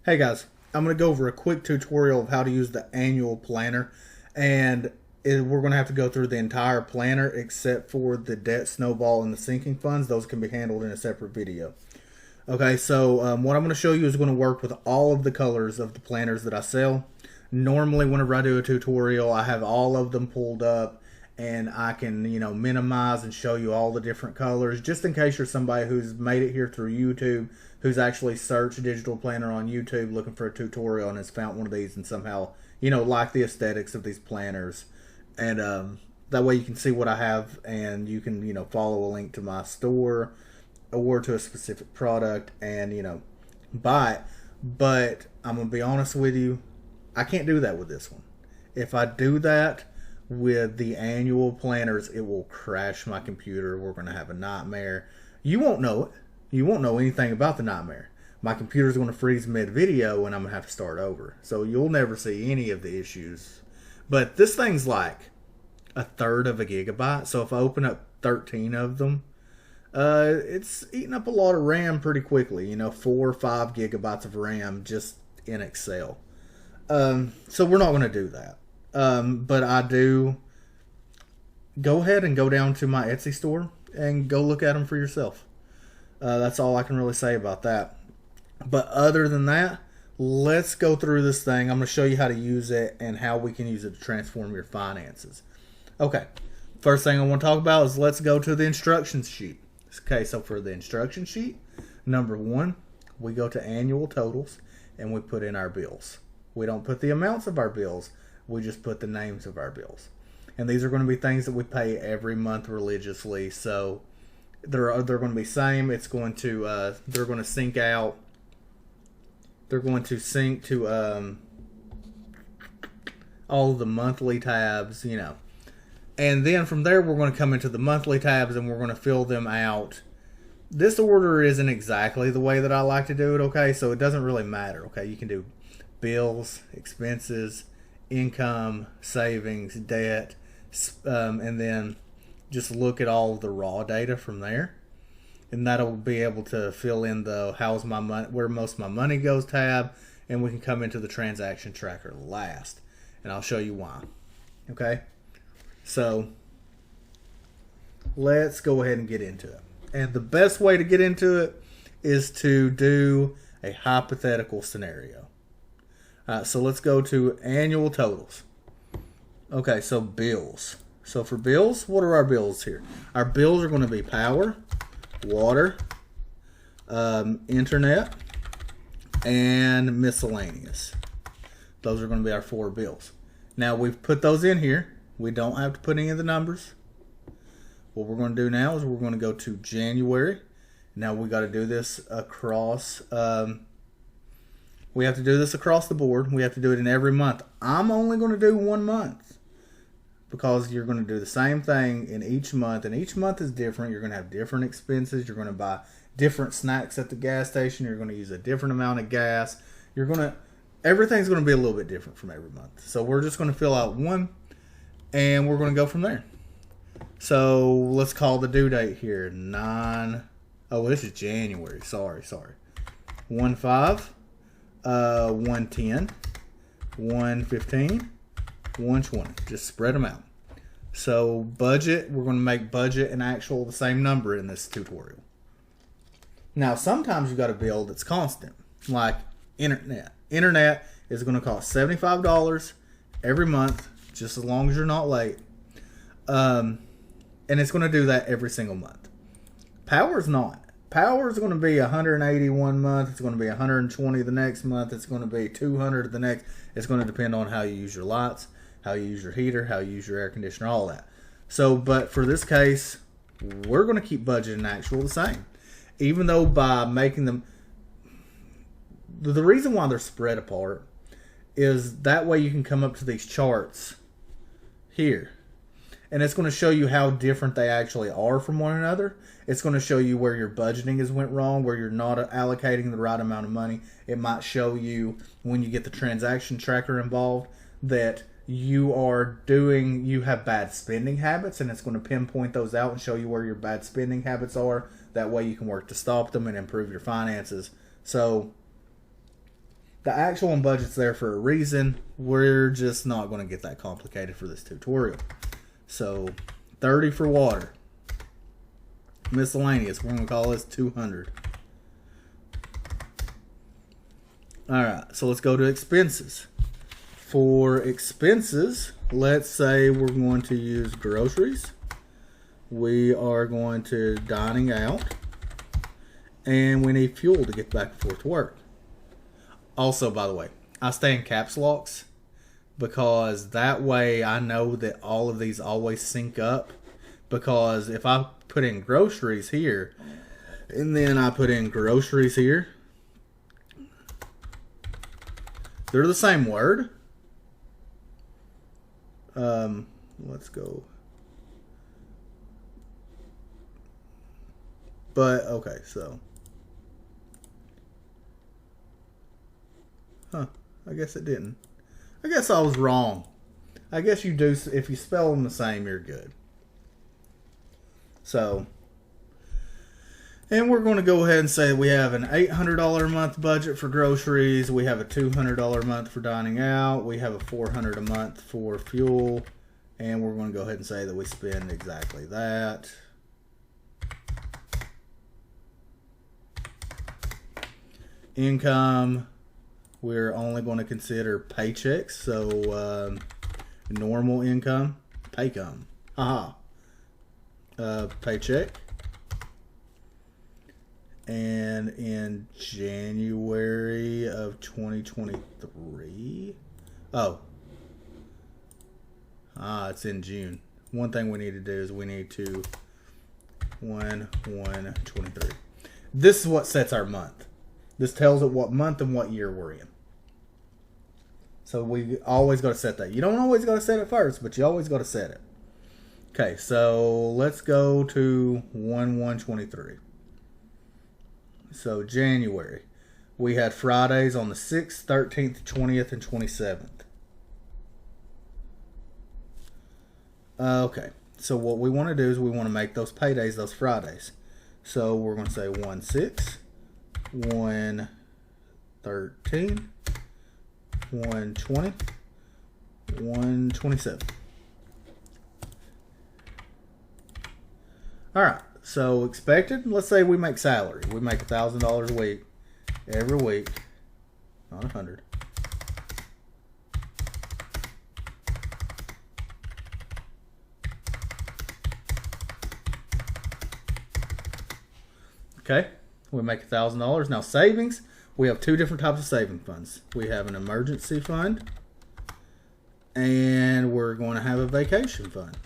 Hey guys, I'm going to go over a quick tutorial of how to use the annual planner, and we're going to have to go through the entire planner except for the debt snowball and the sinking funds. Those can be handled in a separate video. Okay, so what I'm going to show you is going to work with all of the colors of the planners that I sell. Normally whenever I do a tutorial, I have all of them pulled up and I can, minimize and show you all the different colors just in case you're somebody who's made it here through YouTube, who's actually searched digital planner on YouTube looking for a tutorial and has found one of these and somehow, like the aesthetics of these planners. And that way you can see what I have and you can, follow a link to my store or to a specific product and, buy it. But I'm going to be honest with you, I can't do that with this one. If I do that with the annual planners, it will crash my computer. We're going to have a nightmare. You won't know it. You won't know anything about the nightmare. My computer's going to freeze mid-video and I'm going to have to start over. So you'll never see any of the issues. But this thing's like a third of a gigabyte. So if I open up 13 of them, it's eating up a lot of RAM pretty quickly. 4 or 5 gigabytes of RAM just in Excel. So we're not going to do that. But I do go ahead and go down to my Etsy store and go look at them for yourself. That's all I can really say about that. But other than that, let's go through this thing. I'm going to show you how to use it and how we can use it to transform your finances. Okay, first thing I want to talk about is let's go to the instructions sheet. Okay, so for the instruction sheet, number 1, we go to annual totals and we put in our bills. We don't put the amounts of our bills. We just put the names of our bills. And these are going to be things that we pay every month religiously. So they're going to be same. It's going to they're going to sync out. They're going to sync to all of the monthly tabs, And then from there we're going to come into the monthly tabs and we're going to fill them out. This order isn't exactly the way that I like to do it, okay? So it doesn't really matter, okay? You can do bills, expenses, income, savings, debt, and then just look at all of the raw data from there, and that'll be able to fill in the how's my money, where most of my money goes tab, and we can come into the transaction tracker last, and I'll show you why. Okay, so let's go ahead and get into it. And the best way to get into it is to do a hypothetical scenario. So let's go to annual totals. Okay, so bills. So for bills, what are our bills here? Our bills are going to be power, water, internet, and miscellaneous. Those are going to be our 4 bills. Now we've put those in here. We don't have to put any of the numbers. What we're going to do now is we're going to go to January. Now we got to do this across. We have to do this across the board. We have to do it in every month. I'm only going to do 1 month because you're going to do the same thing in each month, and each month is different. You're going to have different expenses. You're going to buy different snacks at the gas station. You're going to use a different amount of gas. Everything's going to be a little bit different from every month. So we're just going to fill out one, and we're going to go from there. So let's call the due date here this is January. Sorry. 1/5. 110, 115, 120. Just spread them out. So budget, we're going to make budget and actual the same number in this tutorial. Now sometimes you got a bill that's constant, like internet. Internet is going to cost $75 every month, just as long as you're not late. And it's going to do that every single month. Power is not. Power is going to be 180 one month. It's going to be 120 the next month. It's going to be 200 the next. It's going to depend on how you use your lights, how you use your heater, how you use your air conditioner, all that. So, but for this case, we're going to keep budget and actual the same. Even though by making them, the reason why they're spread apart is that way you can come up to these charts here. And it's going to show you how different they actually are from one another. It's going to show you where your budgeting has went wrong, where you're not allocating the right amount of money. It might show you when you get the transaction tracker involved that you have bad spending habits, and it's going to pinpoint those out and show you where your bad spending habits are. That way you can work to stop them and improve your finances. So The actual budget's there for a reason. We're just not going to get that complicated for this tutorial. So 30 for water. Miscellaneous, we're going to call this 200. Alright, so let's go to expenses. For expenses, let's say we're going to use groceries. We are going to dining out. And we need fuel to get back and forth to work. Also, by the way, I stay in caps locks because that way I know that all of these always sync up. Because if I put in groceries here and then I put in groceries here, they're the same word. Let's go. But, okay, so. I guess it didn't. I guess I was wrong. I guess you do, if you spell them the same, you're good. So, and we're going to go ahead and say we have an $800 a month budget for groceries. We have a $200 a month for dining out. We have a $400 a month for fuel. And we're going to go ahead and say that we spend exactly that. Income, we're only going to consider paychecks. So, normal income, paycom. Haha. Paycheck. And in January of 2023, it's in June. One thing we need to do is we need to 1/1/23. This is what sets our month. This tells it what month and what year we're in. So we always got to set that. You don't always got to set it first, but you always got to set it. Okay, so let's go to 1/1/23. So January, we had Fridays on the 6th, 13th, 20th, and 27th. Okay, so what we want to do is we want to make those paydays those Fridays. So we're going to say 1/6, 1/13, 1/20, 1/27. Alright, so expected, let's say we make salary. We make $1,000 a week, every week, not 100. Okay, we make $1,000. Now savings, we have two different types of saving funds. We have an emergency fund, and we're going to have a vacation fund.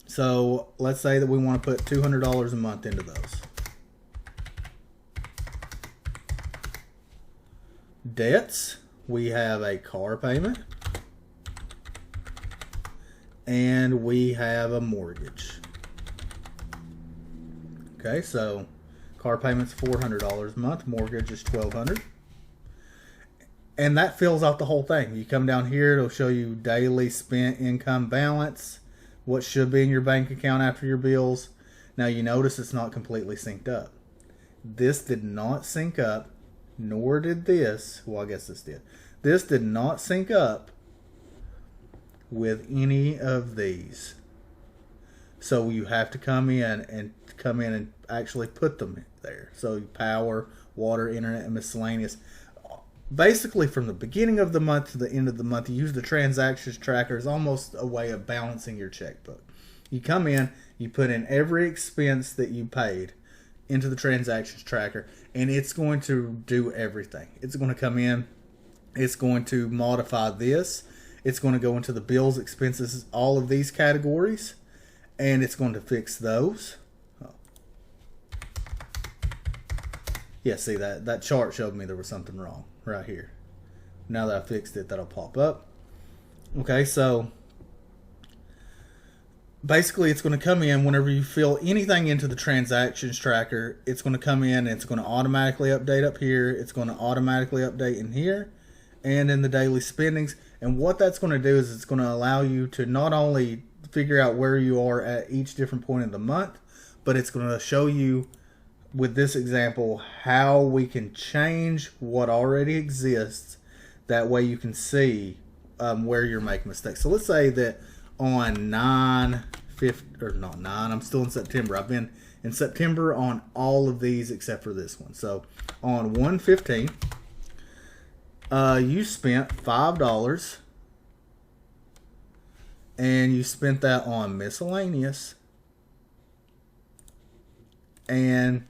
So let's say that we want to put $200 a month into those. Debts, we have a car payment, and we have a mortgage. Okay, so car payment's $400 a month, mortgage is $1,200. And that fills out the whole thing. You come down here, it'll show you daily spent income balance, what should be in your bank account after your bills. Now you notice it's not completely synced up. This did not sync up, nor did this. Well, I guess this did. This did not sync up with any of these. So you have to come in and actually put them there. So power, water, internet, and miscellaneous. Basically, from the beginning of the month to the end of the month, you use the transactions tracker as almost a way of balancing your checkbook. You come in, you put in every expense that you paid into the transactions tracker, and it's going to do everything. It's going to come in, it's going to modify this, it's going to go into the bills, expenses, all of these categories, and it's going to fix those. Yeah, see that chart showed me there was something wrong right here. Now that I fixed it, that'll pop up. Okay, so basically it's going to come in whenever you fill anything into the transactions tracker. It's going to come in and it's going to automatically update up here. It's going to automatically update in here and in the daily spendings. And what that's going to do is it's going to allow you to not only figure out where you are at each different point of the month, but it's going to show you with this example how we can change what already exists. That way you can see where you're making mistakes. So let's say that on 9/5, or not 9, I'm still in September. I've been in September on all of these except for this one. So on 1/15, you spent $5, and you spent that on miscellaneous, and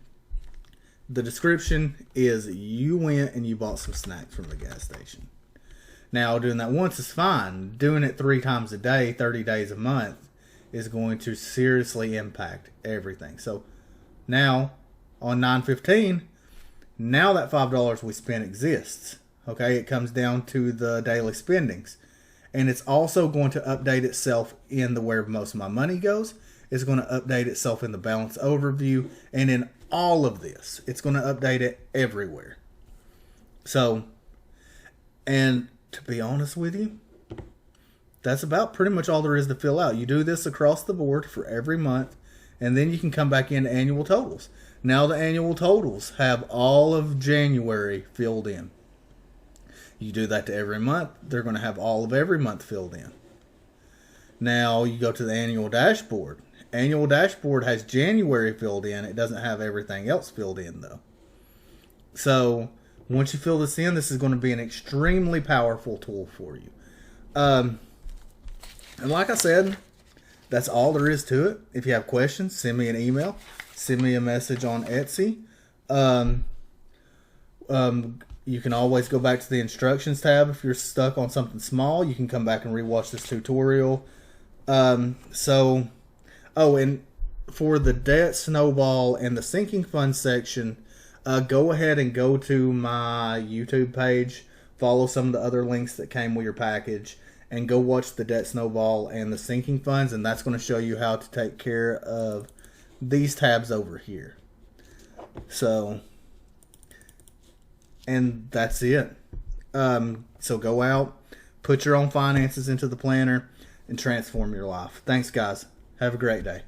the description is you went and you bought some snacks from the gas station. Now, doing that once is fine. Doing it 3 times a day, 30 days a month, is going to seriously impact everything. So now on 9/15, now that $5 we spent exists. Okay, it comes down to the daily spendings. And it's also going to update itself in the where most of my money goes. It's going to update itself in the balance overview, and in all of this. It's going to update it everywhere. So, and to be honest with you, that's about pretty much all there is to fill out. You do this across the board for every month, and then you can come back into annual totals. Now the annual totals have all of January filled in. You do that to every month, they're going to have all of every month filled in. Now you go to the annual dashboard. Annual dashboard has January filled in. It doesn't have everything else filled in though. So once you fill this in, this is going to be an extremely powerful tool for you. And like I said, that's all there is to it. If you have questions, send me an email. Send me a message on Etsy. You can always go back to the instructions tab if you're stuck on something small. You can come back and rewatch this tutorial. And for the debt snowball and the sinking fund section, go ahead and go to my YouTube page. Follow some of the other links that came with your package, and go watch the debt snowball and the sinking funds, and that's going to show you how to take care of these tabs over here. So, and that's it. So go out, put your own finances into the planner, and transform your life. Thanks, guys. Have a great day.